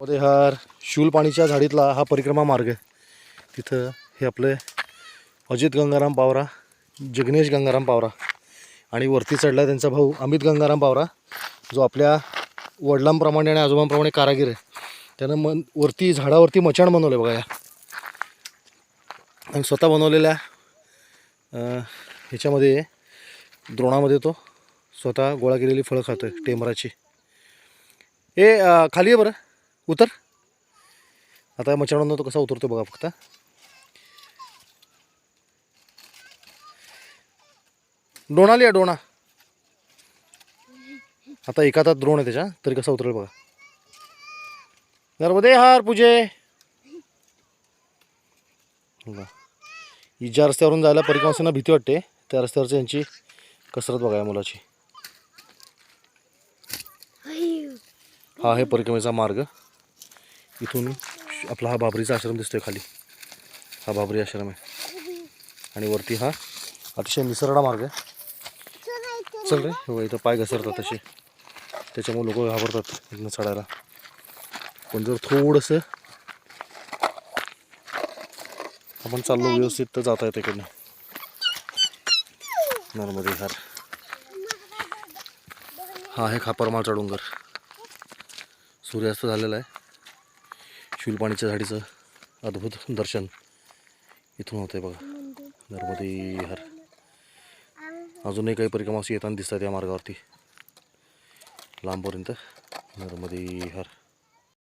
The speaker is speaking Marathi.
मध्ये हा शूलपाणीच्या झाडीतला हा परिक्रमा मार्ग आहे. तिथं हे आपले अजित गंगाराम पावरा, जगनेश गंगाराम पावरा आणि वरती चढला त्यांचा भाऊ अमित गंगाराम पावरा, जो आपल्या वडिलांप्रमाणे आणि आजोबांप्रमाणे कारागीर आहे. त्यानं वरती झाडावरती मचाण बनवलं बघा या, आणि स्वतः बनवलेल्या ह्याच्यामध्ये द्रोणामध्ये तो स्वतः गोळा केलेली फळं खातोय टेमराची. हे खाली आहे बरं, उतर. आता मचाणावरून तो कसा उतरतो बघा फक्त. डोणाली आहे डोणा. आता एका हातात द्रोण आहे त्याच्या, तरी कसा उतरेल बघा. नर्मदे हार पूजे. ही ज्या रस्त्यावरून जायला परिक्रमांना भीती वाटते, त्या रस्त्यावरची यांची कसरत बघा या मुलाची. हा आहे परिक्रमेचा मार्ग. इथून आपला हा बाबरीचा आश्रम दिसतोय खाली. हा बाबरी आश्रम आहे आणि वरती हा अतिशय निसरडा मार्ग आहे. चल रे, हो इथं पाय घसरतात तसे, त्याच्यामुळे लोक घाबरतात इथनं चढायला. पण जर थोडंसं आपण चाललो व्यवस्थित तर जाता येते इकडनं. नर्मदे हार. हा आहे खापरमाळचा डोंगर. सूर्यास्त झालेला आहे. शूलपाणीच्या झाडीचं अद्भुत दर्शन इथून होतंय बघा. नर्मदे हर. अजूनही काही परिक्रमाशी येताना दिसतात या मार्गावरती लांबपर्यंत. नर्मदे हर.